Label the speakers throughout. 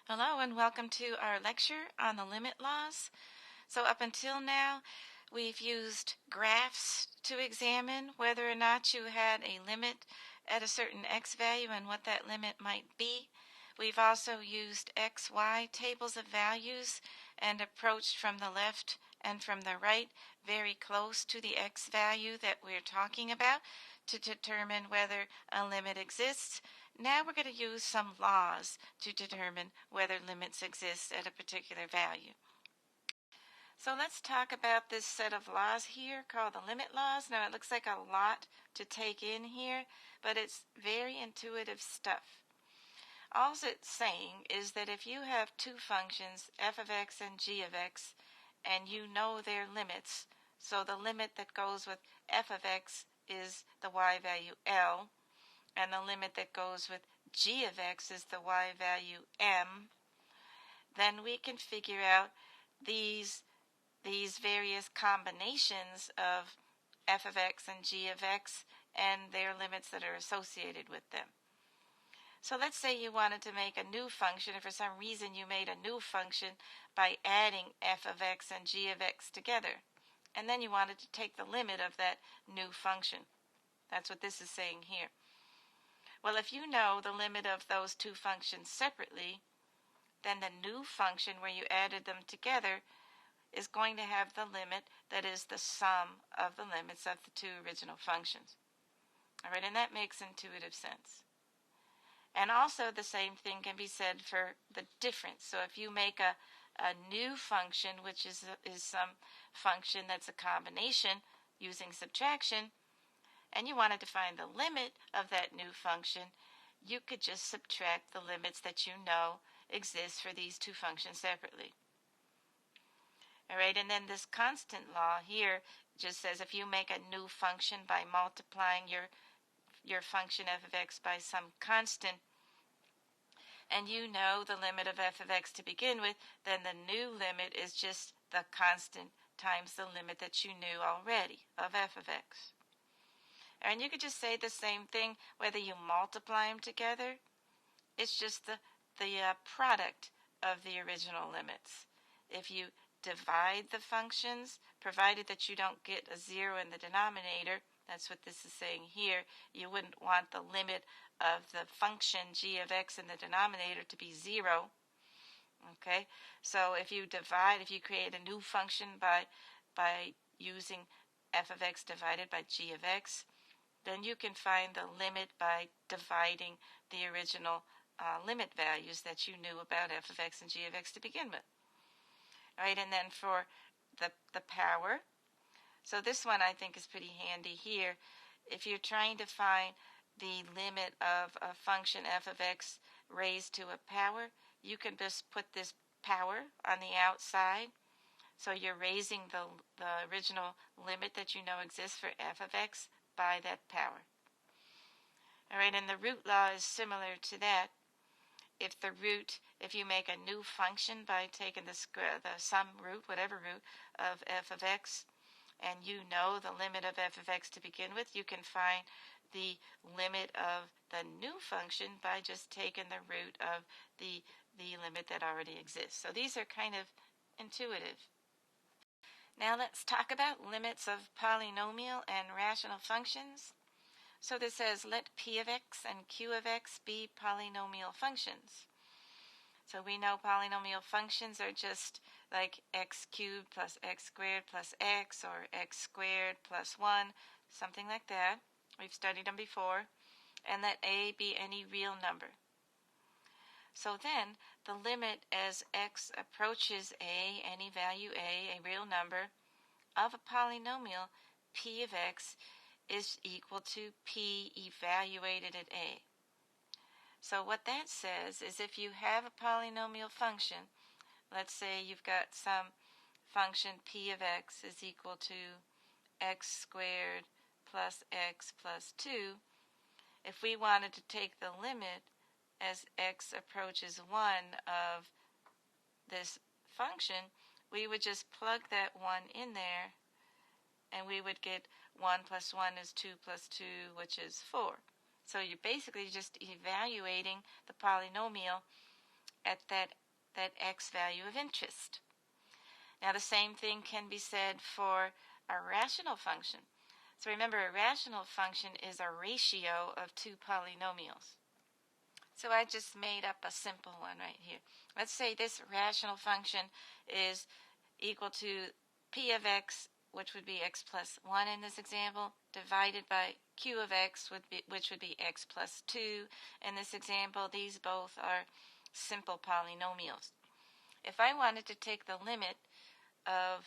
Speaker 1: Hello and welcome to our lecture on the limit laws. So up until now, we've used graphs to examine whether or not you had a limit at a certain x value and what that limit might be. We've also used XY tables of values and approached from the left and from the right very close to the x value that we're talking about to determine whether a limit exists. Now we're going to use some laws to determine whether limits exist at a particular value. So let's talk about this set of laws here called the limit laws. Now it looks like a lot to take in here, but it's very intuitive stuff. All it's saying is that if you have two functions, f of x and g of x, and you know their limits, so the limit that goes with f of x is the y value L, and the limit that goes with g of x is the y value M, then we can figure out these various combinations of f of x and g of x and their limits that are associated with them. So let's say you wanted to make a new function, and for some reason you made a new function by adding f of x and g of x together. And then you wanted to take the limit of that new function. That's what this is saying here. Well, if you know the limit of those two functions separately, then the new function where you added them together is going to have the limit that is the sum of the limits of the two original functions. All right, and that makes intuitive sense. And also the same thing can be said for the difference. So if you make a new function, which is some function that's a combination using subtraction, and you wanted to find the limit of that new function, you could just subtract the limits that you know exist for these two functions separately. All right, and then this constant law here just says if you make a new function by multiplying your function f of x by some constant, and you know the limit of f of x to begin with, then the new limit is just the constant times the limit that you knew already of f of x. And you could just say the same thing whether you multiply them together. It's just the product of the original limits. If you divide the functions, provided that you don't get a 0 in the denominator, that's what this is saying here, you wouldn't want the limit of the function g of x in the denominator to be 0. Okay, so if you create a new function by using f of x divided by g of x, then you can find the limit by dividing the original limit values that you knew about f of x and g of x to begin with. All right, and then for the power, so this one I think is pretty handy here. If you're trying to find the limit of a function f of x raised to a power, you can just put this power on the outside. So you're raising the original limit that you know exists for f of x by that power. All right, and the root law is similar to that. If you make a new function by taking the sum root, whatever root, of f of x, and you know the limit of f of x to begin with, you can find the limit of the new function by just taking the root of the limit that already exists. So these are kind of intuitive. Now let's talk about limits of polynomial and rational functions. So this says let p of x and q of x be polynomial functions. So we know polynomial functions are just like x cubed plus x squared plus x, or x squared plus 1, something like that. We've studied them before. And let a be any real number. So then the limit as x approaches a, any value a real number, of a polynomial p of x is equal to p evaluated at a. So what that says is if you have a polynomial function, let's say you've got some function p of x is equal to x squared plus x plus 2, if we wanted to take the limit as x approaches 1 of this function, we would just plug that 1 in there, and we would get 1 plus 1 is 2 plus 2, which is 4. So you're basically just evaluating the polynomial at that x value of interest. Now the same thing can be said for a rational function. So remember, a rational function is a ratio of two polynomials. So I just made up a simple one right here. Let's say this rational function is equal to p of x, which would be x plus 1 in this example, divided by q of x, which would be x plus 2 in this example. These both are simple polynomials. If I wanted to take the limit of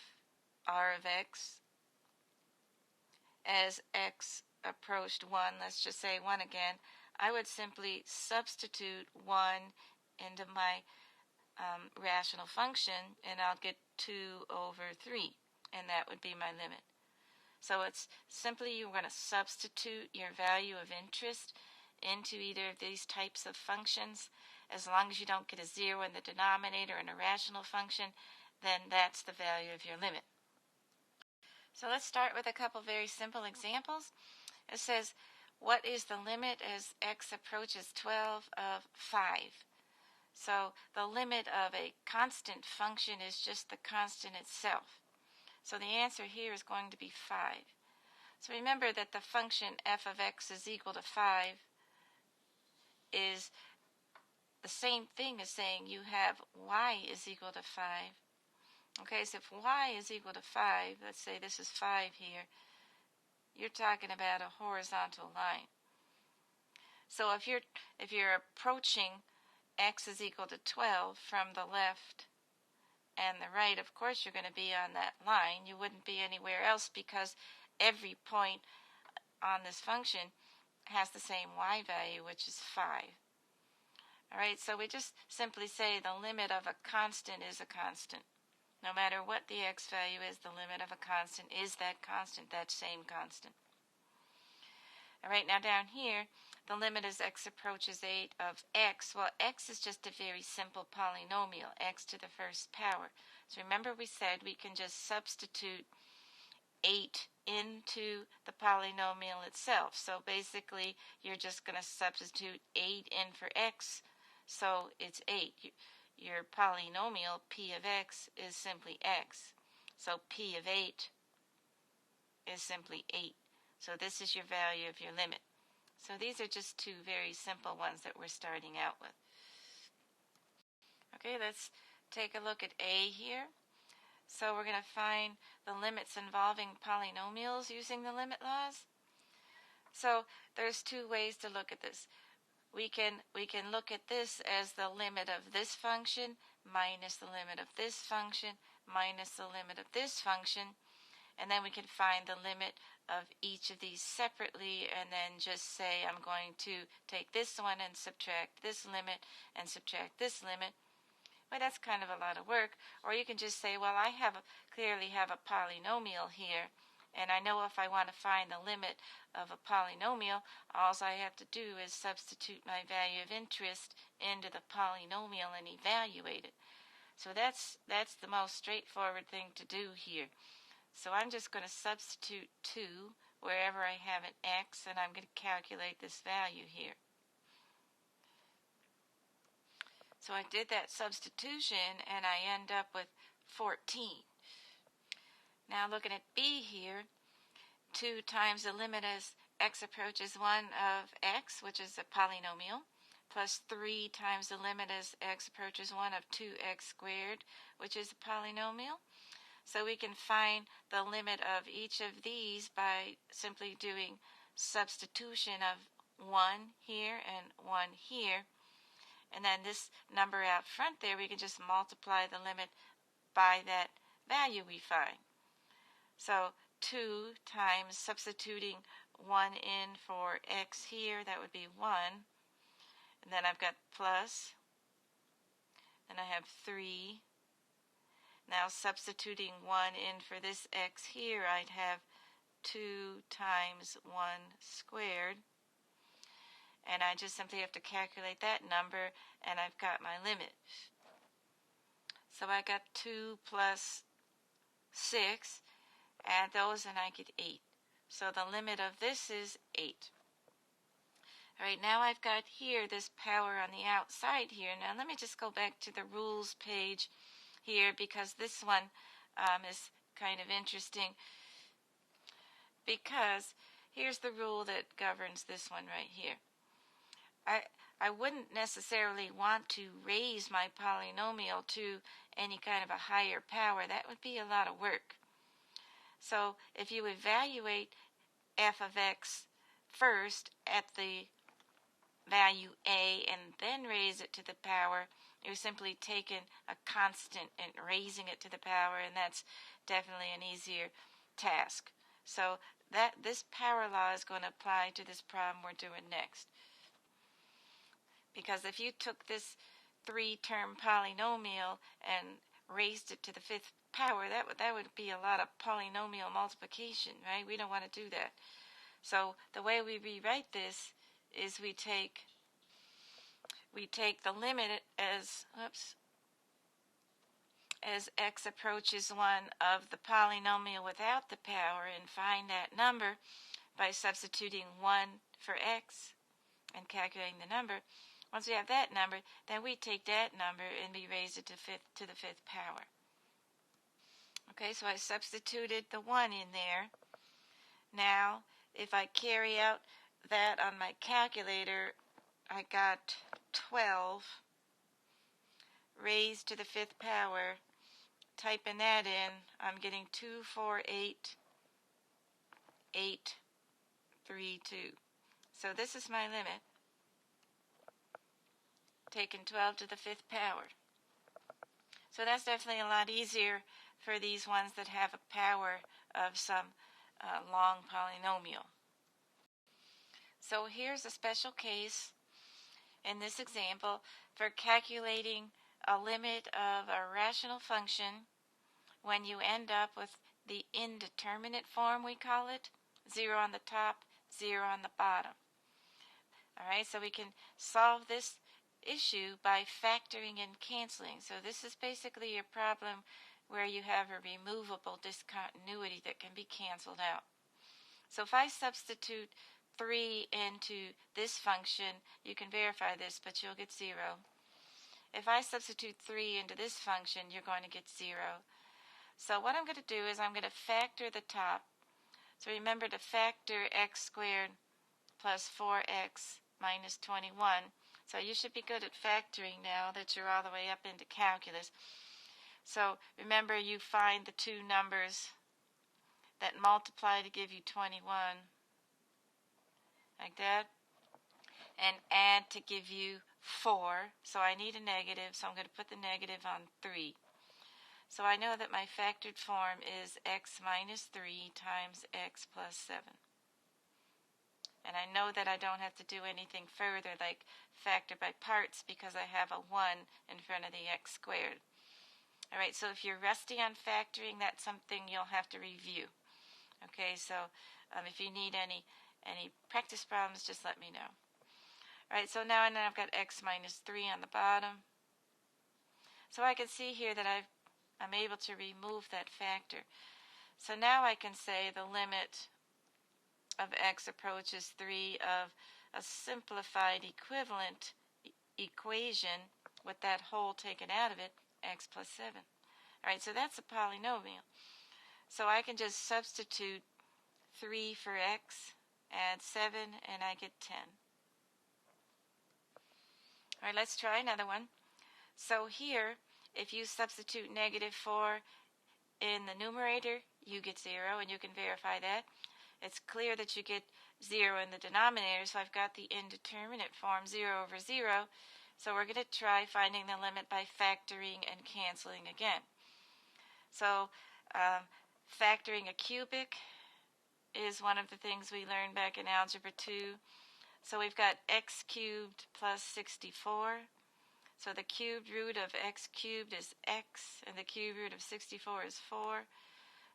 Speaker 1: r of x as x approached 1, let's just say 1 again, I would simply substitute 1 into my rational function, and I'll get 2 over 3, and that would be my limit. So it's simply you're going to substitute your value of interest into either of these types of functions. As long as you don't get a 0 in the denominator in a rational function, then that's the value of your limit. So let's start with a couple very simple examples. It says, what is the limit as x approaches 12 of 5? So the limit of a constant function is just the constant itself. So the answer here is going to be 5. So remember that the function f of x is equal to 5 is the same thing as saying you have y is equal to 5. Okay, so if y is equal to 5, let's say this is 5 here, you're talking about a horizontal line. So if you're approaching x is equal to 12 from the left and the right, of course you're going to be on that line. You wouldn't be anywhere else because every point on this function has the same y value, which is 5. All right, so we just simply say the limit of a constant is a constant. No matter what the x value is, the limit of a constant is that constant, that same constant. All right, now down here, the limit as x approaches 8 of x. Well, x is just a very simple polynomial, x to the first power. So remember we said we can just substitute 8 into the polynomial itself. So basically, you're just going to substitute 8 in for x, so it's 8. Your polynomial, p of x, is simply x. So p of 8 is simply 8. So this is your value of your limit. So these are just two very simple ones that we're starting out with. Okay, let's take a look at A here. So we're going to find the limits involving polynomials using the limit laws. So there's two ways to look at this. We can look at this as the limit of this function minus the limit of this function minus the limit of this function, and then we can find the limit of each of these separately and then just say I'm going to take this one and subtract this limit and subtract this limit. Well, that's kind of a lot of work. Or you can just say, well, I clearly have a polynomial here, and I know if I want to find the limit of a polynomial, all I have to do is substitute my value of interest into the polynomial and evaluate it. So that's the most straightforward thing to do here. So I'm just going to substitute 2 wherever I have an x, and I'm going to calculate this value here. So I did that substitution, and I end up with 14. Now looking at B here, 2 times the limit as x approaches 1 of x, which is a polynomial, plus 3 times the limit as x approaches 1 of 2x squared, which is a polynomial. So we can find the limit of each of these by simply doing substitution of 1 here and 1 here. And then this number out front there, we can just multiply the limit by that value we find. So 2 times substituting 1 in for x here, that would be 1. And then I've got plus, and I have 3. Now substituting 1 in for this x here, I'd have 2 times 1 squared. And I just simply have to calculate that number, and I've got my limit. So I got 2 plus 6, add those, and I get 8. So the limit of this is 8. All right, now I've got here this power on the outside here. Now let me just go back to the rules page here, because this one is kind of interesting, because here's the rule that governs this one right here. I wouldn't necessarily want to raise my polynomial to any kind of a higher power. That would be a lot of work. So if you evaluate f of x first at the value a and then raise it to the power, you're simply taking a constant and raising it to the power, and that's definitely an easier task. So this power law is going to apply to this problem we're doing next. Because if you took this 3-term polynomial and raised it to the 5th power, that would be a lot of polynomial multiplication, right? We don't want to do that. So the way we rewrite this is we take the limit as x approaches 1 of the polynomial without the power, and find that number by substituting 1 for x and calculating the number. Once we have that number, then we take that number and we raise it to the 5th power. Okay, so I substituted the 1 in there. Now, if I carry out that on my calculator, I got 12 raised to the 5th power. Typing that in, I'm getting 248,832. So this is my limit, taking 12 to the 5th power. So that's definitely a lot easier for these ones that have a power of some long polynomial. So here's a special case in this example for calculating a limit of a rational function when you end up with the indeterminate form, we call it, 0 on the top, 0 on the bottom. All right, so we can solve this issue by factoring and canceling. So this is basically a problem where you have a removable discontinuity that can be canceled out. So if I substitute 3 into this function, you can verify this, but you'll get 0. If I substitute 3 into this function, you're going to get 0. So what I'm going to do is I'm going to factor the top. So remember to factor x squared plus 4x minus 21. So you should be good at factoring now that you're all the way up into calculus. So remember, you find the two numbers that multiply to give you 21, like that, and add to give you 4. So I need a negative, so I'm going to put the negative on 3. So I know that my factored form is x minus 3 times x plus 7. And I know that I don't have to do anything further like factor by parts, because I have a 1 in front of the x squared. All right, so if you're rusty on factoring, that's something you'll have to review. Okay, so if you need any practice problems, just let me know. All right, so now I've got x minus 3 on the bottom. So I can see here that I'm able to remove that factor. So now I can say the limit of x approaches 3 of a simplified equivalent equation with that whole taken out of it, x plus 7. All right, so that's a polynomial. So I can just substitute 3 for x, add 7, and I get 10. All right, let's try another one. So here, if you substitute negative 4 in the numerator, you get 0, and you can verify that. It's clear that you get 0 in the denominator, so I've got the indeterminate form, 0 over 0. So we're going to try finding the limit by factoring and canceling again. So factoring a cubic is one of the things we learned back in Algebra 2. So we've got x cubed plus 64. So the cubed root of x cubed is x, and the cubed root of 64 is 4.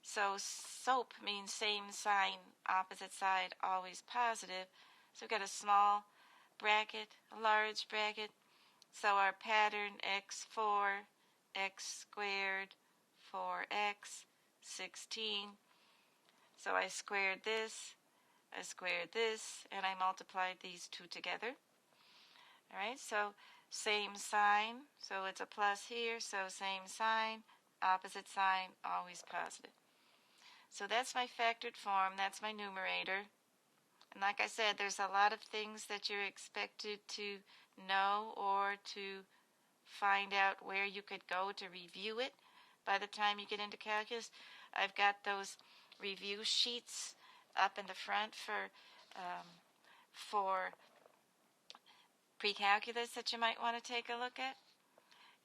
Speaker 1: So SOAP means same sign, opposite side, always positive. So we've got a small bracket, a large bracket. So our pattern, x4, x squared, 4x, 16. So I squared this. I squared this, and I multiplied these two together. All right, so same sign, so it's a plus here, so same sign, opposite sign, always positive. So that's my factored form, that's my numerator. And like I said, there's a lot of things that you're expected to know or to find out where you could go to review it by the time you get into calculus. I've got those review sheets up in the front for pre-calculus that you might want to take a look at,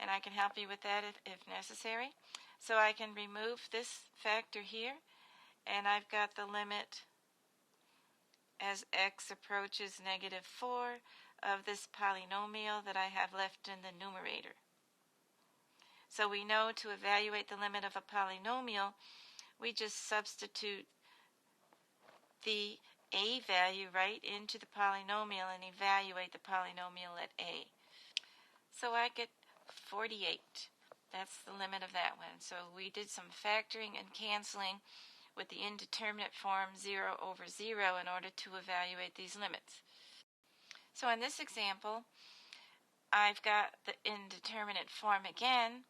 Speaker 1: and I can help you with that if necessary. So I can remove this factor here, and I've got the limit as x approaches -4 of this polynomial that I have left in the numerator. So we know to evaluate the limit of a polynomial, we just substitute the a value right into the polynomial and evaluate the polynomial at a. So I get 48. That's the limit of that one. So we did some factoring and canceling with the indeterminate form 0 over 0 in order to evaluate these limits. So in this example, I've got the indeterminate form again,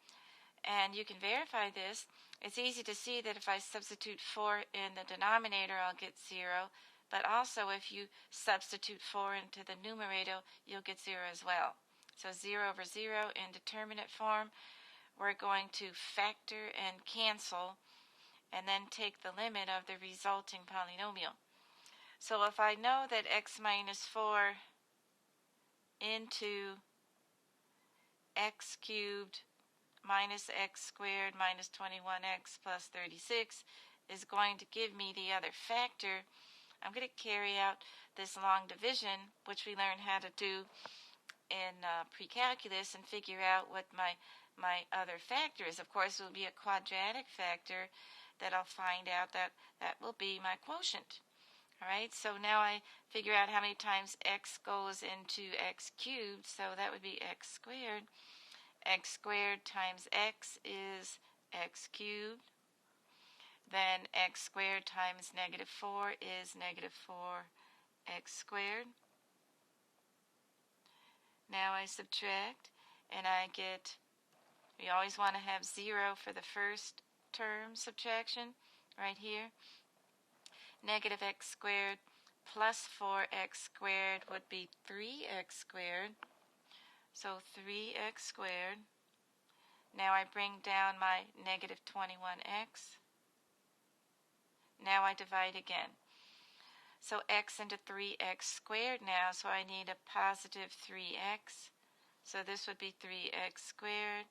Speaker 1: and you can verify this. It's easy to see that if I substitute 4 in the denominator, I'll get 0. But also if you substitute 4 into the numerator, you'll get 0 as well. So 0 over 0, indeterminate form. We're going to factor and cancel and then take the limit of the resulting polynomial. So if I know that x minus 4 into x cubed minus x squared minus 21x plus 36 is going to give me the other factor, I'm going to carry out this long division, which we learned how to do in pre-calculus, and figure out what my other factor is. Of course, it will be a quadratic factor that I'll find out that will be my quotient. All right, so now I figure out how many times x goes into x cubed, so that would be x squared. X squared times x is x cubed. Then x squared times -4 is -4x squared. Now I subtract, and I get, we always want to have 0 for the first term subtraction, right here. -x squared plus 4x squared would be 3x squared. So 3x squared. Now I bring down my -21x. Now I divide again. So x into 3x squared now, so I need a positive 3x. So this would be 3x squared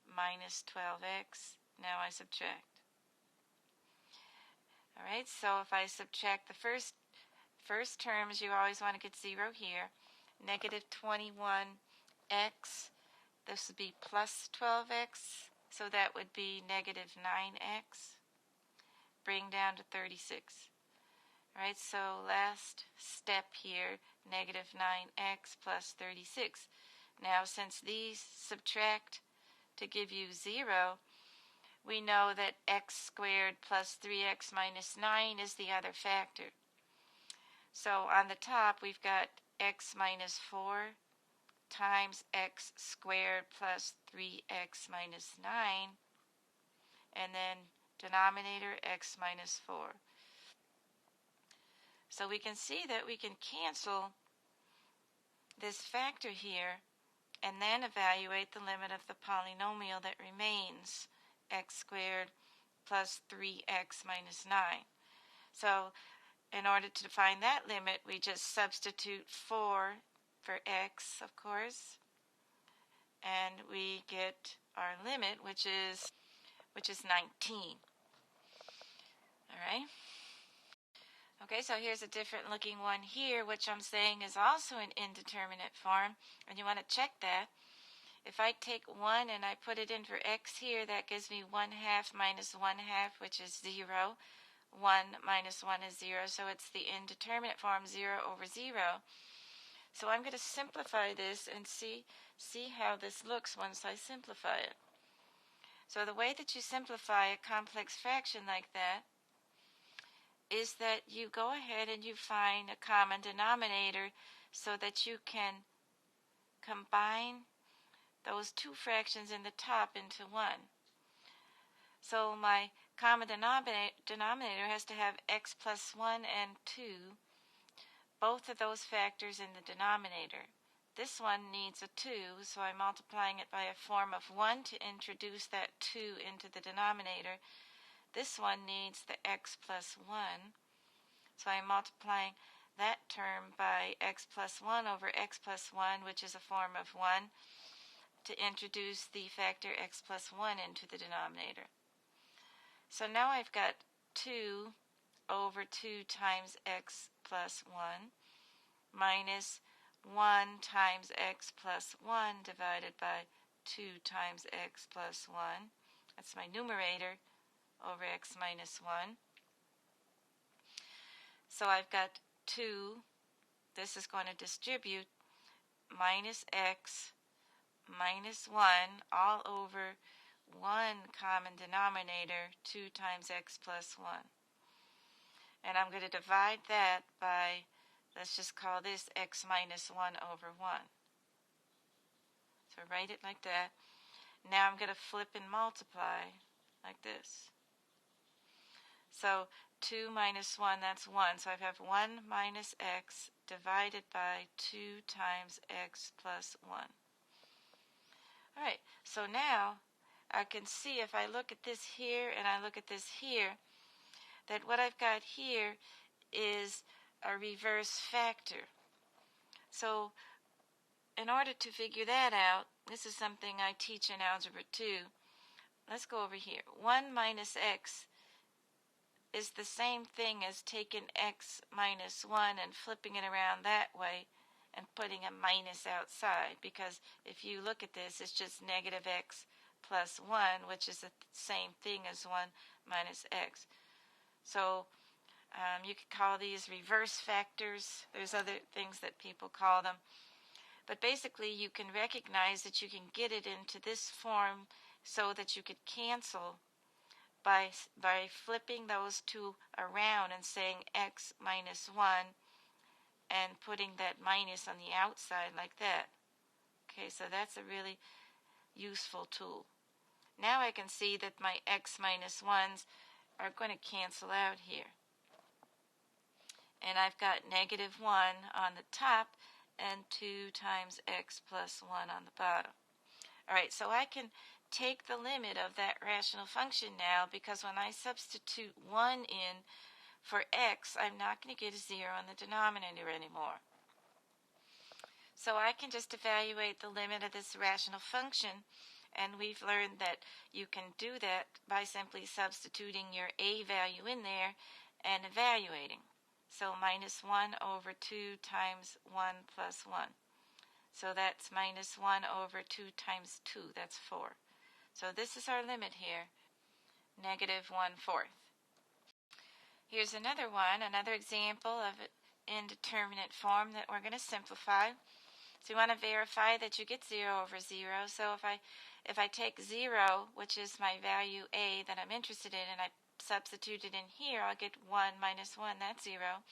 Speaker 1: minus 12x. Now I subtract. All right, so if I subtract the first terms, you always want to get 0 here. -21x, this would be plus 12x, so that would be -9x. Bring down to 36. All right, so last step here, -9x plus 36. Now, since these subtract to give you 0, we know that x squared plus 3x minus 9 is the other factor. So on the top, we've got x minus 4 times x squared plus 3x minus 9, and then denominator x minus 4. So we can see that we can cancel this factor here and then evaluate the limit of the polynomial that remains, x squared plus 3x minus 9. So in order to find that limit, we just substitute 4 for x, of course, and we get our limit, which is 19. All right. Okay, so here's a different looking one here, which I'm saying is also an indeterminate form, and you want to check that. If I take 1 and I put it in for x here, that gives me 1/2 minus 1/2, which is 0. 1 minus 1 is 0, so it's the indeterminate form, 0 over 0. So I'm going to simplify this and see how this looks once I simplify it. So the way that you simplify a complex fraction like that is that you go ahead and you find a common denominator so that you can combine those two fractions in the top into one. So my common denominator has to have x plus 1 and 2, both of those factors in the denominator. This one needs a 2, so I'm multiplying it by a form of 1 to introduce that 2 into the denominator. This one needs the x plus 1, so I'm multiplying that term by x plus 1 over x plus 1, which is a form of 1, to introduce the factor x plus 1 into the denominator. So now I've got 2 over 2 times x plus 1 minus 1 times x plus 1 divided by 2 times x plus 1. That's my numerator over x minus 1. So I've got 2, this is going to distribute, minus x minus 1 all over 1 common denominator, 2 times x plus 1. And I'm going to divide that by, let's just call this x minus 1 over 1. So write it like that. Now I'm going to flip and multiply like this. So 2 minus 1, that's 1. So I have 1 minus x divided by 2 times x plus 1. All right, so now I can see if I look at this here and I look at this here, that what I've got here is a reverse factor. So in order to figure that out, this is something I teach in Algebra 2. Let's go over here. 1 minus x is the same thing as taking x minus 1 and flipping it around that way and putting a minus outside, because if you look at this, it's just negative x plus 1, which is the same thing as 1 minus x. So you could call these reverse factors. There's other things that people call them. But basically, you can recognize that you can get it into this form so that you could cancel by flipping those two around and saying x minus 1 and putting that minus on the outside like that. Okay, so that's a really useful tool. Now I can see that my x minus 1s are going to cancel out here. And I've got negative 1 on the top and 2 times x plus 1 on the bottom. All right, so I can take the limit of that rational function now, because when I substitute 1 in for x, I'm not going to get a 0 in the denominator anymore. So I can just evaluate the limit of this rational function, and we've learned that you can do that by simply substituting your a value in there and evaluating. So minus 1 over 2 times 1 plus 1. So that's minus 1 over 2 times 2, that's 4. So this is our limit here, negative 1/4. Here's another one, another example of an indeterminate form that we're going to simplify. So you want to verify that you get 0 over 0. So if I take 0, which is my value a that I'm interested in, and I substitute it in here, I'll get 1 minus 1, that's 0.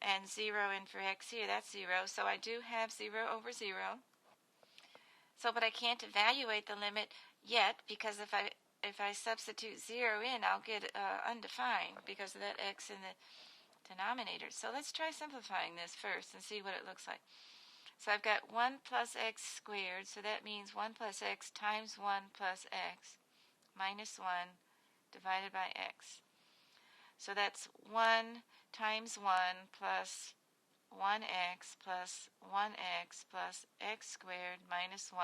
Speaker 1: And 0 in for x here, that's 0. So I do have 0 over 0. So, but I can't evaluate the limit yet, because if I substitute 0 in, I'll get undefined because of that x in the denominator. So let's try simplifying this first and see what it looks like. So I've got 1 plus x squared, so that means 1 plus x times 1 plus x minus 1 divided by x. So that's 1 times 1 plus 1x plus 1x plus x squared minus 1.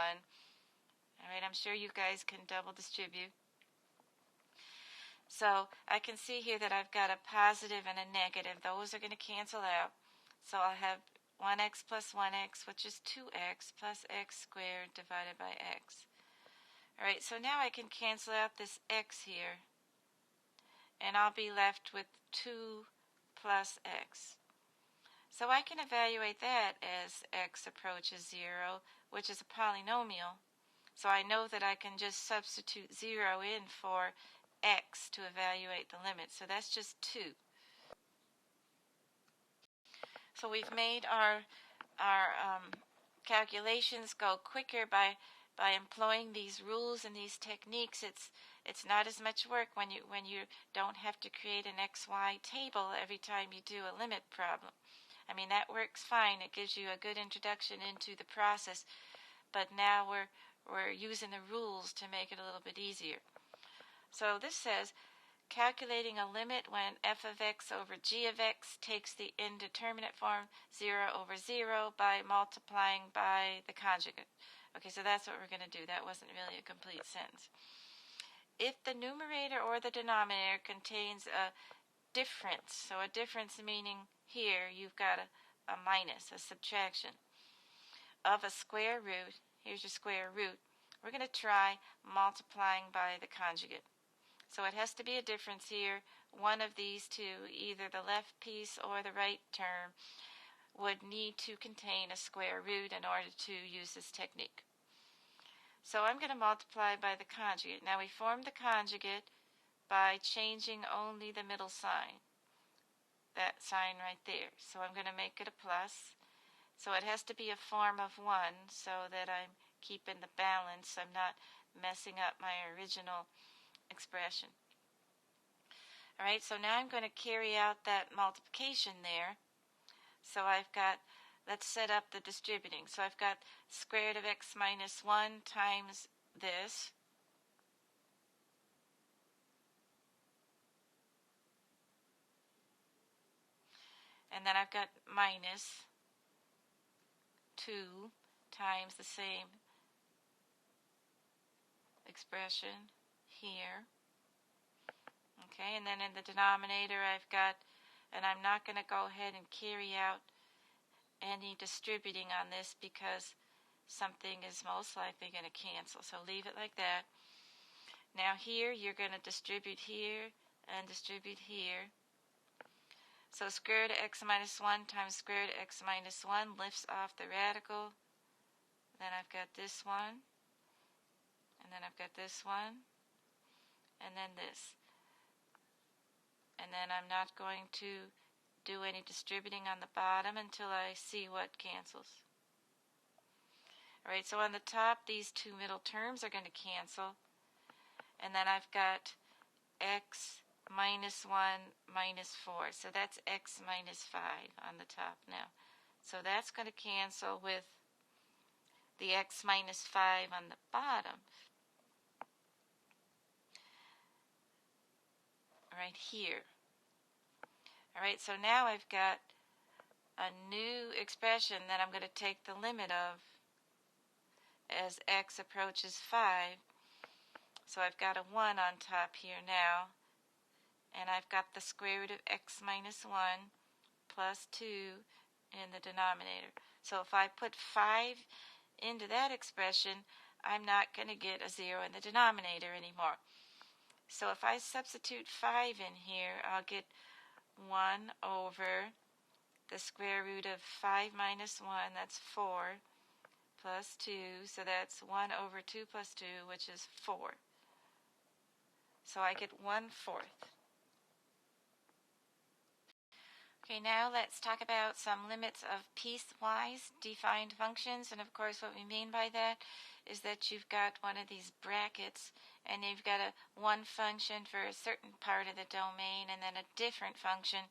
Speaker 1: All right, I'm sure you guys can double distribute. So I can see here that I've got a positive and a negative. Those are going to cancel out. So I'll have 1x plus 1x, which is 2x plus x squared divided by x. All right, so now I can cancel out this x here, and I'll be left with 2 plus x. So I can evaluate that as x approaches 0, which is a polynomial. So I know that I can just substitute 0 in for x to evaluate the limit. So that's just 2. So we've made our calculations go quicker by employing these rules and these techniques. It's not as much work when you don't have to create an XY table every time you do a limit problem. I mean, that works fine. It gives you a good introduction into the process, but now we're using the rules to make it a little bit easier. So this says calculating a limit when f of x over g of x takes the indeterminate form 0 over 0 by multiplying by the conjugate. Okay, so that's what we're going to do. That wasn't really a complete sentence. If the numerator or the denominator contains a difference, so a difference meaning here you've got a minus, a subtraction, of a square root, here's your square root, we're going to try multiplying by the conjugate. So it has to be a difference here. One of these two, either the left piece or the right term, would need to contain a square root in order to use this technique. So I'm going to multiply by the conjugate. Now we form the conjugate by changing only the middle sign, that sign right there. So I'm going to make it a plus. So it has to be a form of 1 so that I'm keeping the balance. I'm not messing up my original expression. All right, so now I'm going to carry out that multiplication there. So I've got, let's set up the distributing. So I've got square root of x minus 1 times this. And then I've got minus 2 times the same expression here. Okay, and then in the denominator I've got, and I'm not going to go ahead and carry out any distributing on this because something is most likely going to cancel. So leave it like that. Now here you're going to distribute here and distribute here. So square root of x minus 1 times square root of x minus 1 lifts off the radical. Then I've got this one, and then I've got this one, and then this. And then I'm not going to do any distributing on the bottom until I see what cancels. Alright, so on the top, these two middle terms are going to cancel. And then I've got x minus 1 minus 4. So that's x minus 5 on the top now. So that's going to cancel with the x minus 5 on the bottom. Right here. Alright, so now I've got a new expression that I'm going to take the limit of as x approaches 5. So I've got a 1 on top here now, and I've got the square root of x minus 1 plus 2 in the denominator. So if I put 5 into that expression, I'm not going to get a 0 in the denominator anymore. So if I substitute 5 in here, I'll get 1 over the square root of 5 minus 1, that's 4, plus 2, so that's 1 over 2 plus 2, which is 4. So I get 1/4. Okay, now let's talk about some limits of piecewise defined functions. And of course, what we mean by that is that you've got one of these brackets and you've got one function for a certain part of the domain and then a different function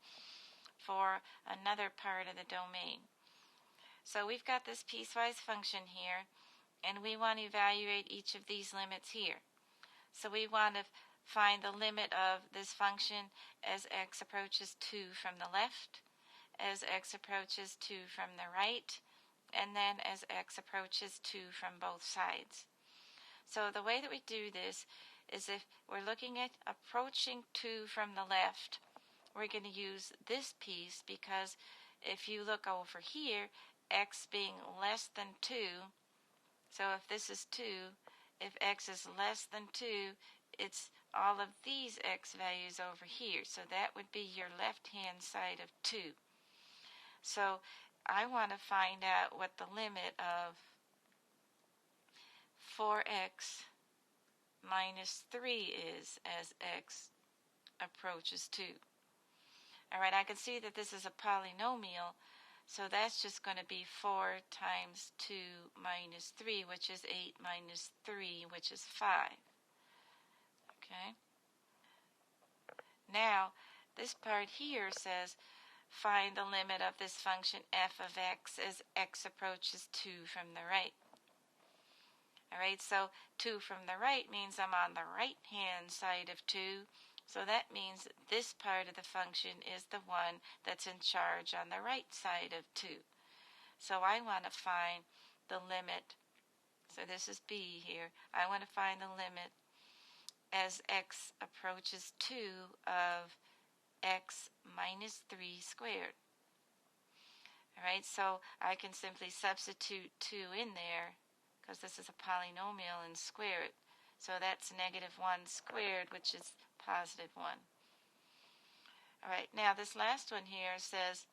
Speaker 1: for another part of the domain. So we've got this piecewise function here, and we want to evaluate each of these limits here. So we want to find the limit of this function as x approaches 2 from the left, as x approaches 2 from the right, and then as x approaches 2 from both sides. So the way that we do this is if we're looking at approaching 2 from the left, we're going to use this piece because if you look over here, x being less than 2, so if this is 2, if x is less than 2, it's all of these x values over here. So that would be your left-hand side of 2. So I want to find out what the limit of 4x minus 3 is as x approaches 2. All right, I can see that this is a polynomial, So that's just going to be 4 times 2 minus 3, which is 8 minus 3, which is 5. Okay? Now, this part here says, find the limit of this function f of x as x approaches 2 from the right. All right, so 2 from the right means I'm on the right-hand side of 2. So that means this part of the function is the one that's in charge on the right side of 2. So I want to find the limit. So this is b here. I want to find the limit as x approaches 2 of x minus 3 squared. All right, so I can simply substitute 2 in there because this is a polynomial and square it. So that's negative 1 squared, which is positive 1. All right, now this last one here says,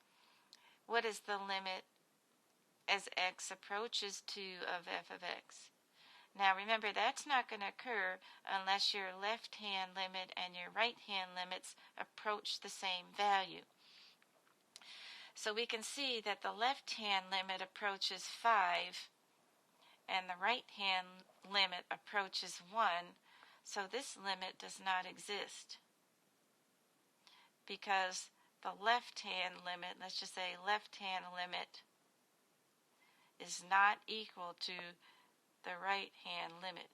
Speaker 1: what is the limit as x approaches 2 of f of x? Now remember, that's not going to occur unless your left-hand limit and your right-hand limits approach the same value. So we can see that the left-hand limit approaches 5 and the right-hand limit approaches 1. So this limit does not exist because the left-hand limit, let's just say left-hand limit, is not equal to the right-hand limit.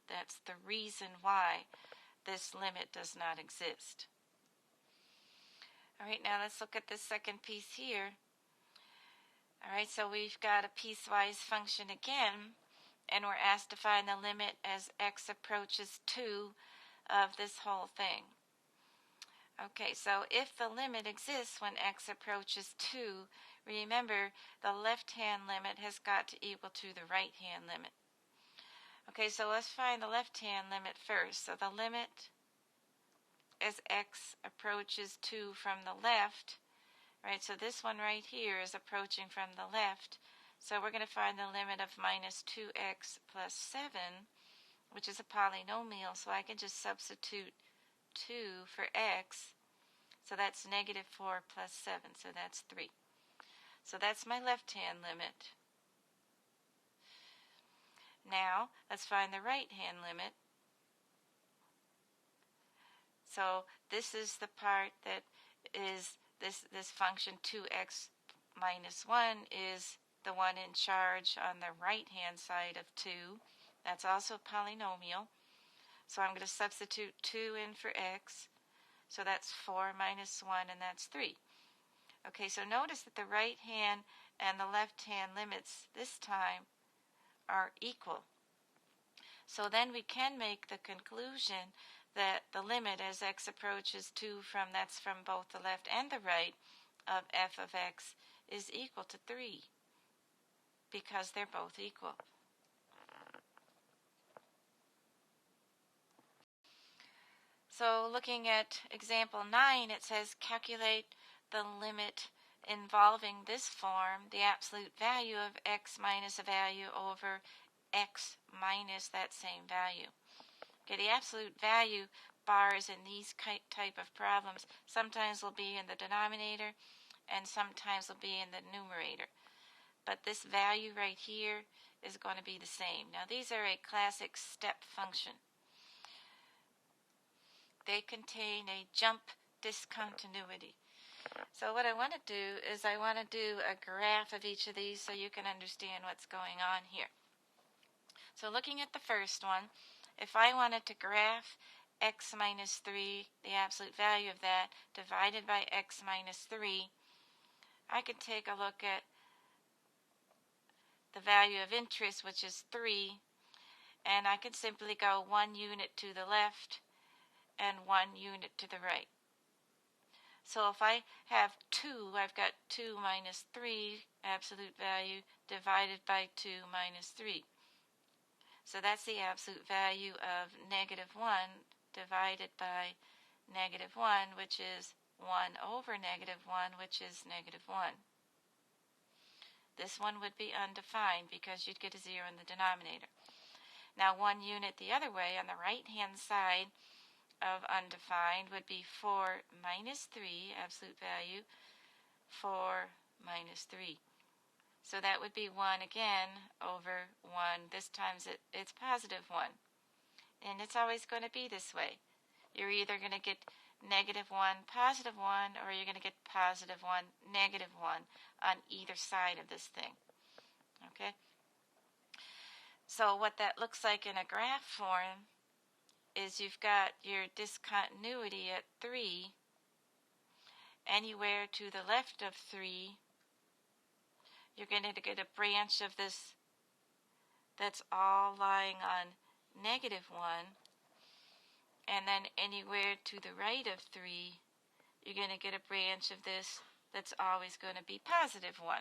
Speaker 1: That's the reason why this limit does not exist. All right, now let's look at this second piece here. All right, so we've got a piecewise function again, and we're asked to find the limit as x approaches 2 of this whole thing. Okay, so if the limit exists when x approaches 2, remember the left-hand limit has got to equal to the right-hand limit. Okay, so let's find the left-hand limit first. So the limit as x approaches 2 from the left, right, so this one right here is approaching from the left. So we're going to find the limit of minus 2x plus 7, which is a polynomial, so I can just substitute 2 for x. So that's negative 4 plus 7, so that's 3. So that's my left-hand limit. Now, let's find the right-hand limit. So this is the part that is this function 2x minus 1 is the one in charge on the right-hand side of 2. That's also a polynomial. So I'm going to substitute 2 in for x. So that's 4 minus 1, and that's 3. Okay, so notice that the right hand and the left hand limits this time are equal. So then we can make the conclusion that the limit as x approaches 2 that's from both the left and the right of f of x is equal to 3 because they're both equal. So looking at example 9, it says calculate the limit involving this form, the absolute value of x minus a value over x minus that same value. Okay, the absolute value bars in these type of problems sometimes will be in the denominator and sometimes will be in the numerator. But this value right here is going to be the same. Now these are a classic step function. They contain a jump discontinuity. So what I want to do is I want to do a graph of each of these so you can understand what's going on here. So looking at the first one, if I wanted to graph x minus 3, the absolute value of that, divided by x minus 3, I could take a look at the value of interest, which is 3, and I could simply go 1 unit to the left and 1 unit to the right. So if I have 2, I've got 2 minus 3 absolute value divided by 2 minus 3. So that's the absolute value of negative 1 divided by negative 1, which is 1 over negative 1, which is negative 1. This one would be undefined because you'd get a 0 in the denominator. Now 1 unit the other way on the right-hand side of undefined would be 4 minus 3 absolute value, 4 minus 3. So that would be 1 again over 1. This time it's positive 1. And it's always going to be this way. You're either going to get negative 1, positive 1, or you're going to get positive 1, negative 1 on either side of this thing. Okay? So what that looks like in a graph form is you've got your discontinuity at 3. Anywhere to the left of 3, you're going to get a branch of this that's all lying on negative 1. And then anywhere to the right of 3, you're going to get a branch of this that's always going to be positive 1.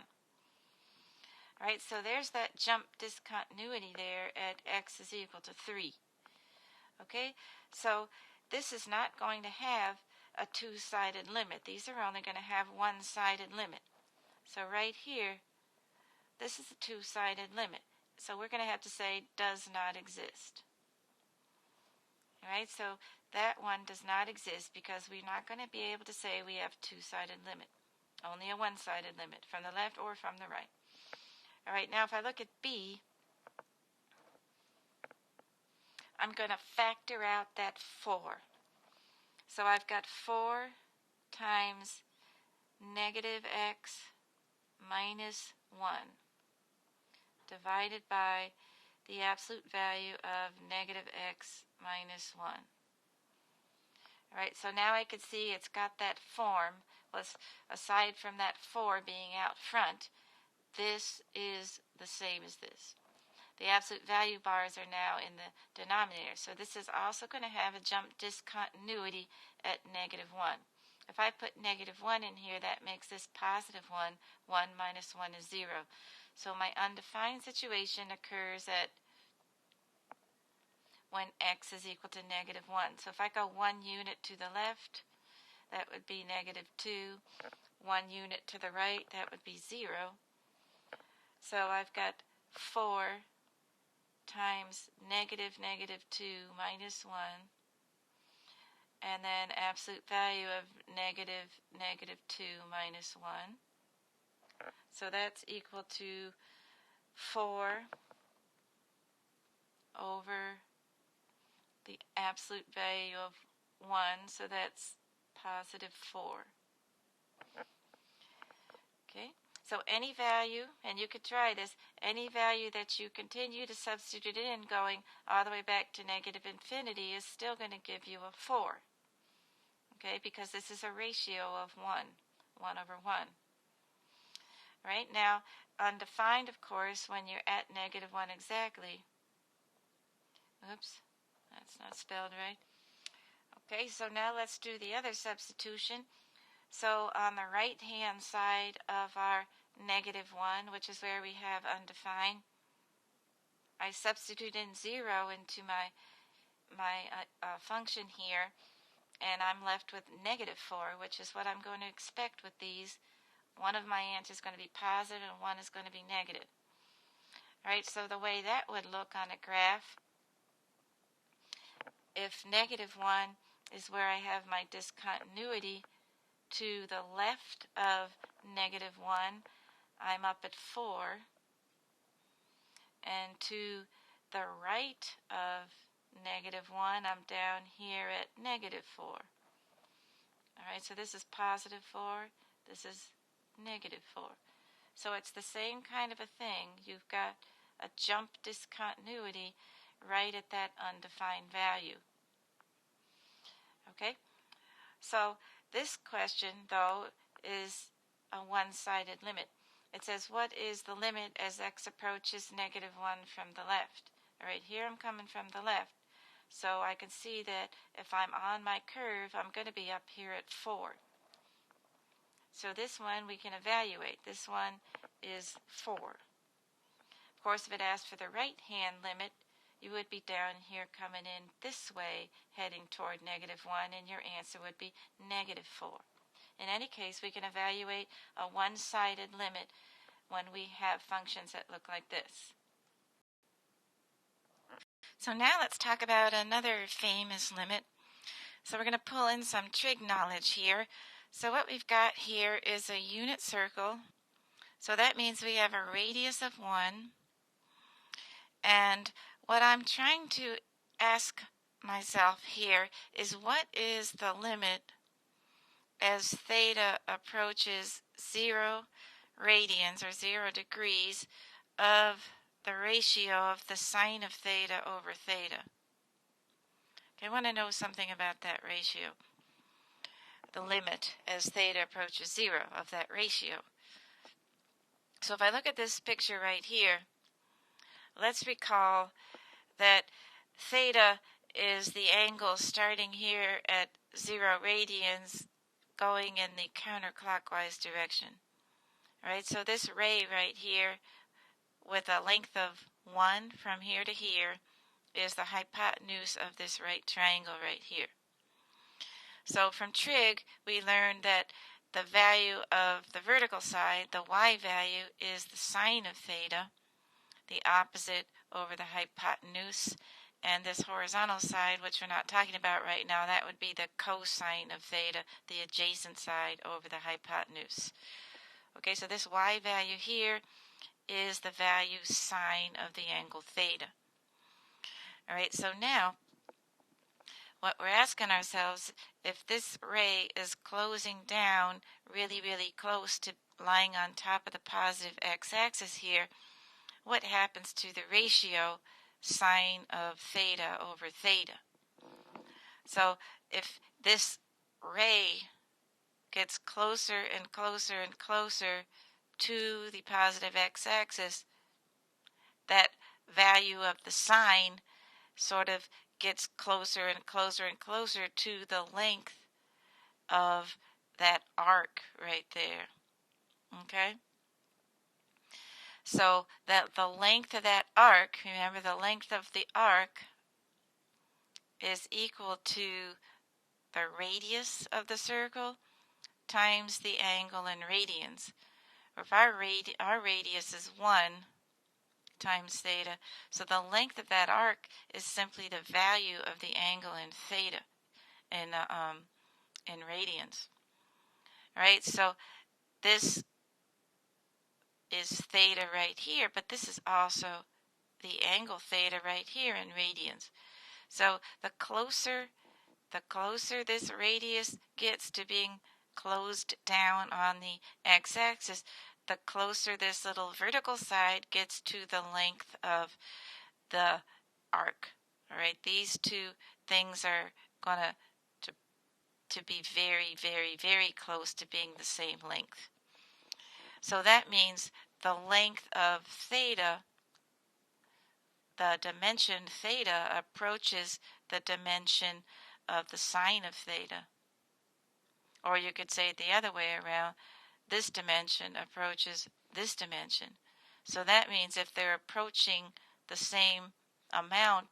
Speaker 1: All right, so there's that jump discontinuity there at x is equal to 3. Okay, so this is not going to have a two-sided limit. These are only going to have one-sided limit. So right here, this is a two-sided limit. So we're going to have to say does not exist. All right, so that one does not exist because we're not going to be able to say we have a two-sided limit. Only a one-sided limit from the left or from the right. All right, now if I look at B, I'm going to factor out that 4. So I've got 4 times negative x minus 1 divided by the absolute value of negative x minus 1. All right, so now I can see it's got that form. Aside from that 4 being out front, this is the same as this. The absolute value bars are now in the denominator. So this is also going to have a jump discontinuity at negative 1. If I put negative 1 in here, that makes this positive 1. 1 minus 1 is 0. So my undefined situation occurs at when x is equal to negative 1. So if I go 1 unit to the left, that would be negative 2. 1 unit to the right, that would be 0. So I've got 4 times negative 2 minus 1, and then absolute value of negative 2 minus 1. So that's equal to 4 over the absolute value of 1, so that's positive 4. Okay? So any value, and you could try this, any value that you continue to substitute in going all the way back to negative infinity is still going to give you a 4. Okay, because this is a ratio of 1 over 1. Right, now, undefined, of course, when you're at negative 1 exactly. Oops, that's not spelled right. Okay, so now let's do the other substitution. So on the right-hand side of our negative 1, which is where we have undefined, I substitute in 0 into my function here, and I'm left with negative 4, which is what I'm going to expect with these. One of my answers is going to be positive and one is going to be negative. All right, so the way that would look on a graph, if negative 1 is where I have my discontinuity, to the left of negative 1, I'm up at 4. And to the right of negative 1, I'm down here at negative 4. All right, so this is positive 4. This is negative 4. So it's the same kind of a thing. You've got a jump discontinuity right at that undefined value. Okay? So this question, though, is a one-sided limit. It says, what is the limit as x approaches negative 1 from the left? All right, here I'm coming from the left. So I can see that if I'm on my curve, I'm going to be up here at 4. So this one we can evaluate. This one is 4. Of course, if it asks for the right-hand limit, you would be down here coming in this way, heading toward negative 1, and your answer would be negative 4. In any case, we can evaluate a one-sided limit when we have functions that look like this. So now let's talk about another famous limit. So we're going to pull in some trig knowledge here. So what we've got here is a unit circle So that means we have a radius of 1. And what I'm trying to ask myself here is, what is the limit as theta approaches 0 radians or 0 degrees of the ratio of the sine of theta over theta? Okay, I want to know something about that ratio. The limit as theta approaches 0 of that ratio. So if I look at this picture right here, let's recall that theta is the angle starting here at 0 radians going in the counterclockwise direction. All right, so this ray right here with a length of 1 from here to here is the hypotenuse of this right triangle right here. So from trig, we learned that the value of the vertical side, the y value, is the sine of theta, the opposite over the hypotenuse. And this horizontal side, which we're not talking about right now, that would be the cosine of theta, the adjacent side over the hypotenuse. Okay, so this y value here is the value sine of the angle theta. All right, so now what we're asking ourselves, if this ray is closing down really, really close to lying on top of the positive x-axis here, what happens to the ratio sine of theta over theta? So if this ray gets closer and closer and closer to the positive x-axis, that value of the sine sort of gets closer and closer and closer to the length of that arc right there. Okay? So that the length of that arc, remember the length of the arc is equal to the radius of the circle times the angle in radians. Or if our radius is 1 times theta, so the length of that arc is simply the value of the angle in theta in radians. All right, so this is theta right here, but this is also the angle theta right here in radians. So the closer this radius gets to being closed down on the x-axis, the closer this little vertical side gets to the length of the arc. All right, these two things are going to be very, very, very close to being the same length. So that means the length of theta, the dimension theta, approaches the dimension of the sine of theta. Or you could say it the other way around. This dimension approaches this dimension. So that means if they're approaching the same amount,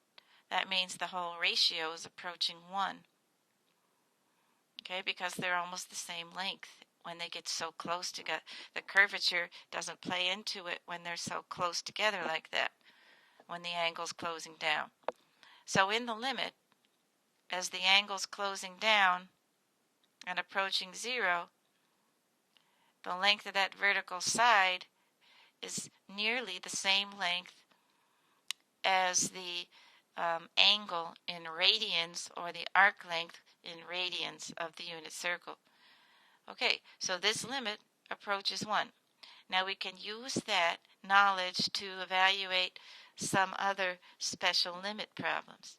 Speaker 1: that means the whole ratio is approaching 1. Okay, because they're almost the same length when they get so close together. The curvature doesn't play into it when they're so close together like that, when the angle's closing down. So in the limit, as the angle's closing down and approaching 0, the length of that vertical side is nearly the same length as the angle in radians, or the arc length in radians of the unit circle. Okay, so this limit approaches 1. Now we can use that knowledge to evaluate some other special limit problems.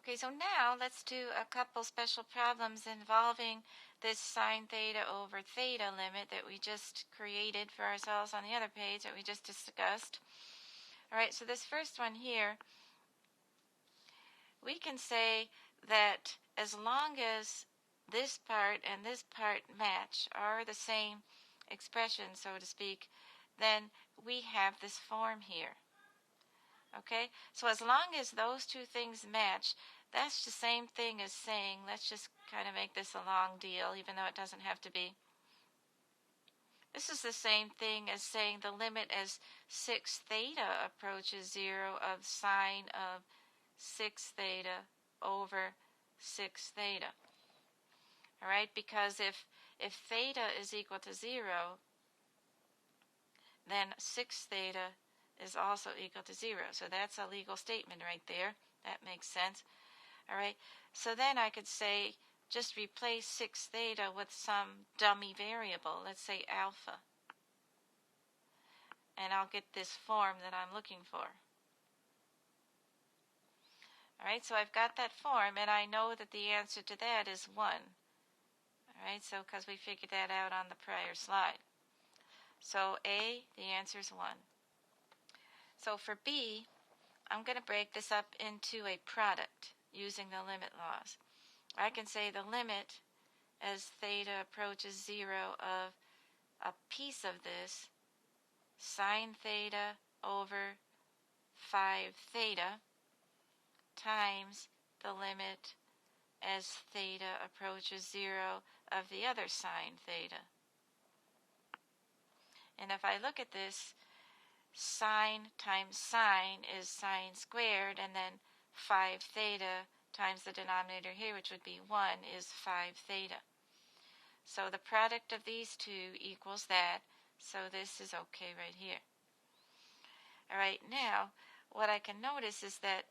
Speaker 1: Okay, so now let's do a couple special problems involving this sine theta over theta limit that we just created for ourselves on the other page that we just discussed. All right, so this first one here, we can say that as long as this part and this part match, are the same expression, so to speak, then we have this form here. Okay, so as long as those two things match, that's the same thing as saying, let's just kind of make this a long deal, even though it doesn't have to be. This is the same thing as saying the limit as 6 theta approaches 0 of sine of 6 theta over 6 theta. All right, because if theta is equal to 0, then 6 theta is also equal to 0. So that's a legal statement right there. That makes sense. All right, so then I could say, just replace 6 theta with some dummy variable, let's say alpha. And I'll get this form that I'm looking for. All right, so I've got that form, and I know that the answer to that is 1. All right, so because we figured that out on the prior slide. So A, the answer is 1. So for B, I'm going to break this up into a product using the limit laws. I can say the limit as theta approaches 0 of a piece of this sine theta over 5 theta times the limit as theta approaches 0 of the other sine theta. And if I look at this, sine times sine is sine squared, and then 5 theta times the denominator here, which would be 1, is 5 theta. So the product of these two equals that, so this is okay right here. All right, now what I can notice is that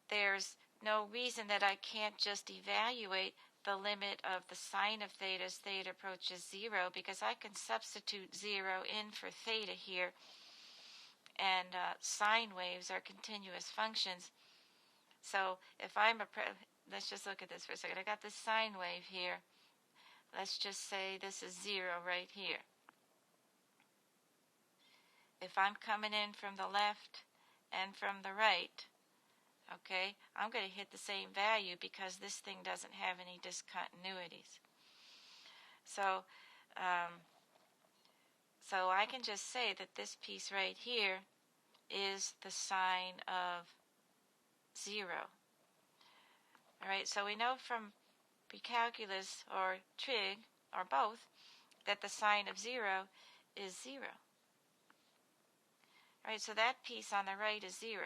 Speaker 1: there's no reason that I can't just evaluate the limit of the sine of theta as theta approaches 0, because I can substitute 0 in for theta here, and sine waves are continuous functions. So if let's just look at this for a second. I got this sine wave here. Let's just say this is 0 right here. If I'm coming in from the left and from the right, okay, I'm going to hit the same value because this thing doesn't have any discontinuities. So, so I can just say that this piece right here is the sine of 0. All right, so we know from precalculus or trig, or both, that the sine of 0 is 0. All right, so that piece on the right is 0.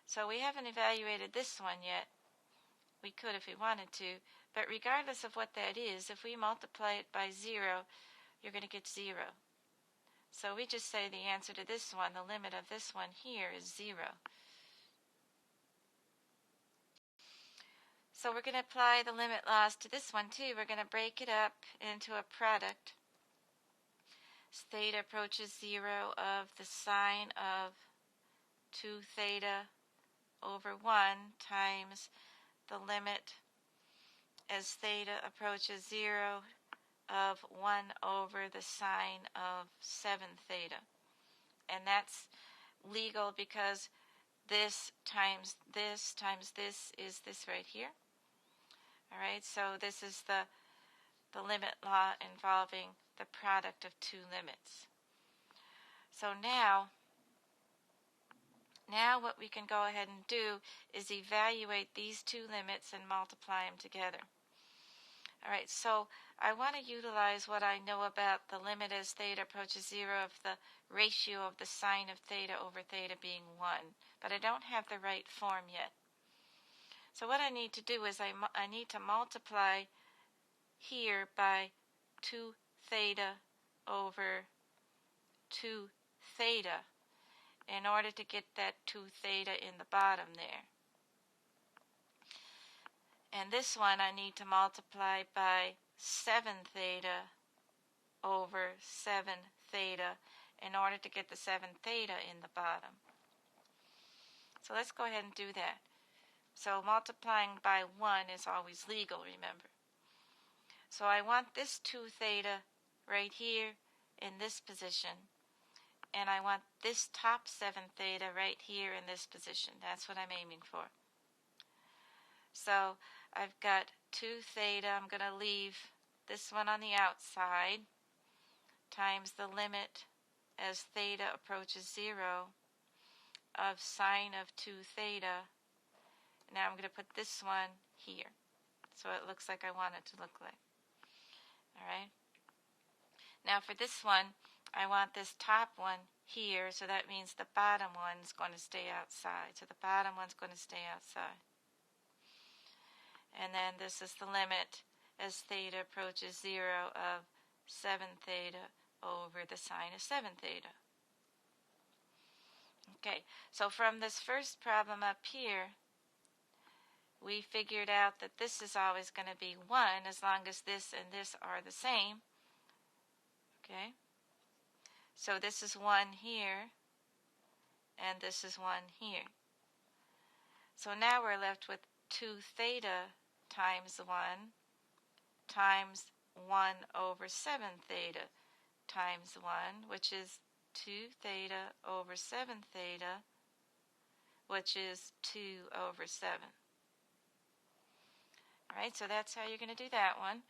Speaker 1: So we haven't evaluated this one yet. We could if we wanted to, but regardless of what that is, if we multiply it by 0, you're going to get 0. So we just say the answer to this one, the limit of this one here, is 0. So we're going to apply the limit laws to this one too. We're going to break it up into a product. Theta approaches 0 of the sine of 2 theta over 1 times the limit as theta approaches 0 of 1 over the sine of 7 theta. And that's legal because this times this is this right here. All right, so this is the limit law involving the product of two limits. So now what we can go ahead and do is evaluate these two limits and multiply them together. All right, so I want to utilize what I know about the limit as theta approaches 0 of the ratio of the sine of theta over theta being 1, but I don't have the right form yet. So what I need to do is I need to multiply here by 2 theta over 2 theta in order to get that 2 theta in the bottom there. And this one I need to multiply by 7 theta over 7 theta in order to get the 7 theta in the bottom. So let's go ahead and do that. So multiplying by 1 is always legal, remember. So I want this 2 theta right here in this position, and I want this top 7 theta right here in this position. That's what I'm aiming for. So I've got 2 theta, I'm going to leave this one on the outside, times the limit as theta approaches 0 of sine of 2 theta. Now I'm going to put this one here, so it looks like I want it to look like. All right. Now for this one, I want this top one here, so that means the bottom one's going to stay outside. So the bottom one's going to stay outside. And then this is the limit as theta approaches 0 of 7 theta over the sine of 7 theta. Okay, so from this first problem up here, we figured out that this is always going to be 1 as long as this and this are the same. Okay, so this is 1 here, and this is 1 here. So now we're left with 2 theta times 1 times 1 over 7 theta times 1, which is 2 theta over 7 theta, which is 2 over 7. All right, so that's how you're going to do that one.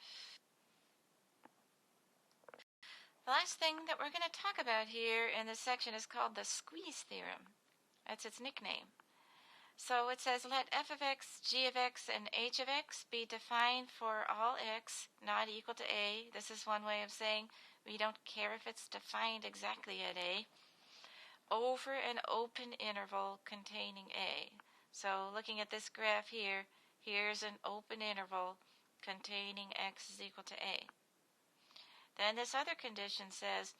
Speaker 1: The last thing that we're going to talk about here in this section is called the squeeze theorem. That's its nickname. So it says, let f of x, g of x, and h of x be defined for all x not equal to a. This is one way of saying we don't care if it's defined exactly at a, over an open interval containing a. So looking at this graph here, here's an open interval containing x is equal to a. Then this other condition says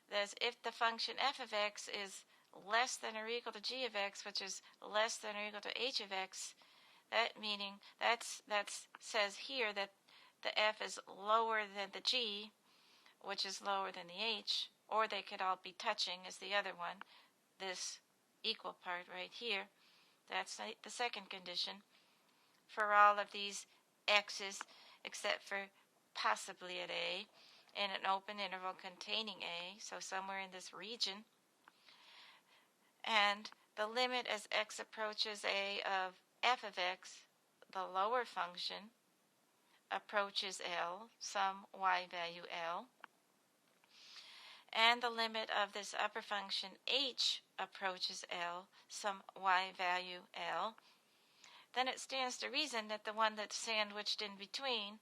Speaker 1: that if the function f of x is less than or equal to g of x, which is less than or equal to h of x, that meaning that says here that the f is lower than the g, which is lower than the h, or they could all be touching as the other one, this equal part right here. That's the second condition for all of these x's except for possibly at a in an open interval containing a, so somewhere in this region. And the limit as x approaches a of f of x, the lower function, approaches L, some y value L. And the limit of this upper function h approaches L, some y value L. Then it stands to reason that the one that's sandwiched in between,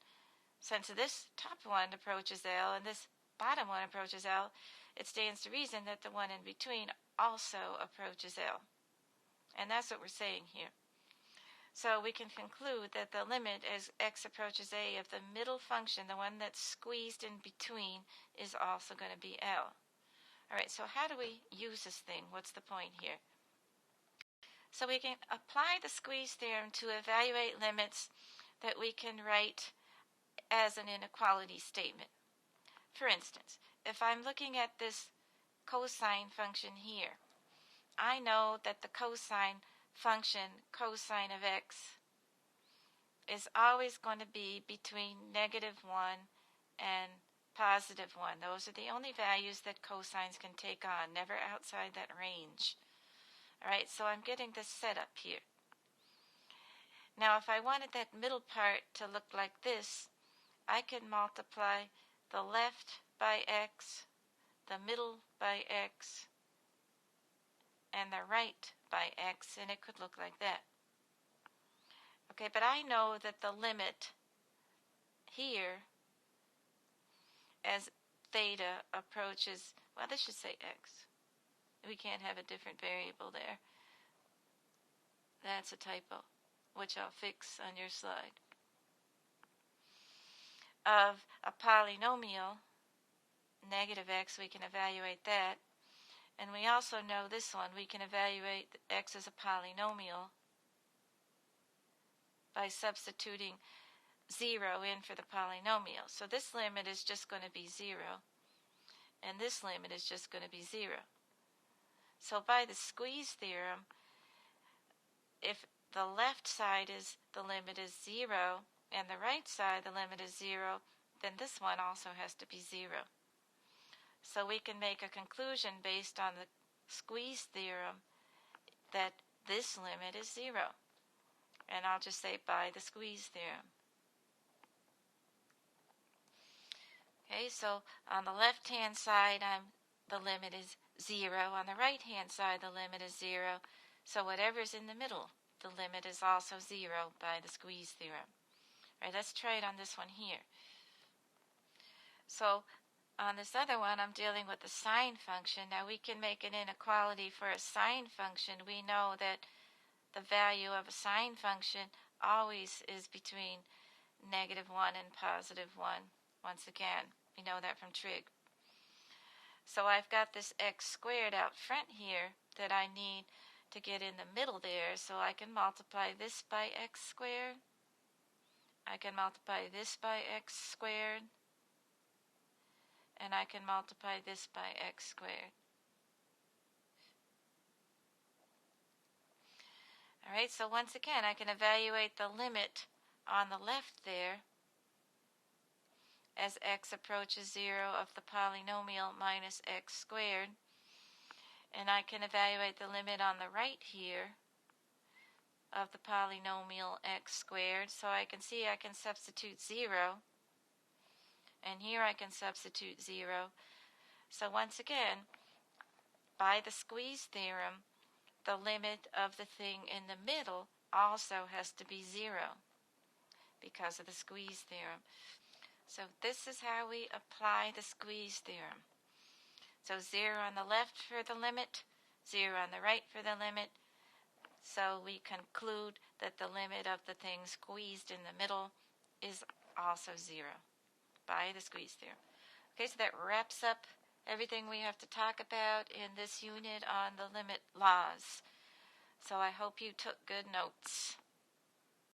Speaker 1: since this top one approaches L and this bottom one approaches L, it stands to reason that the one in between also approaches L. And that's what we're saying here. So we can conclude that the limit as x approaches a of the middle function, the one that's squeezed in between, is also going to be L. All right, so how do we use this thing? What's the point here? So we can apply the squeeze theorem to evaluate limits that we can write as an inequality statement. For instance, if I'm looking at this cosine function here, I know that the cosine function, cosine of x, is always going to be between -1 and +1. Those are the only values that cosines can take on, never outside that range. All right, so I'm getting this set up here. Now, if I wanted that middle part to look like this, I could multiply the left by x, the middle by x, and the right by x, and it could look like that. Okay, but I know that the limit here as theta approaches, well, this should say x. We can't have a different variable there. That's a typo, which I'll fix on your slide. Of a polynomial, -x, we can evaluate that. And we also know this one, we can evaluate x as a polynomial by substituting 0 in for the polynomial. So this limit is just going to be 0, and this limit is just going to be 0. So by the squeeze theorem, if the left side is the limit is 0, and the right side the limit is 0, then this one also has to be 0. So we can make a conclusion based on the squeeze theorem that this limit is 0. And I'll just say by the squeeze theorem. Okay, so on the left-hand side, the limit is 0. On the right-hand side, the limit is 0. So whatever's in the middle, the limit is also 0 by the squeeze theorem. All right, let's try it on this one here. So on this other one, I'm dealing with the sine function. Now we can make an inequality for a sine function. We know that the value of a sine function always is between -1 and +1. Once again, we know that from trig. So I've got this x squared out front here that I need to get in the middle there, so I can multiply this by x squared. I can multiply this by x squared. And I can multiply this by x squared. Alright, so once again, I can evaluate the limit on the left there as x approaches 0 of the polynomial minus x squared. And I can evaluate the limit on the right here of the polynomial x squared. So I can see I can substitute 0. And here I can substitute 0. So once again, by the squeeze theorem, the limit of the thing in the middle also has to be 0 because of the squeeze theorem. So this is how we apply the squeeze theorem. So 0 on the left for the limit, 0 on the right for the limit. So we conclude that the limit of the thing squeezed in the middle is also 0 by the squeeze theorem. Okay, so that wraps up everything we have to talk about in this unit on the limit laws. So I hope you took good notes.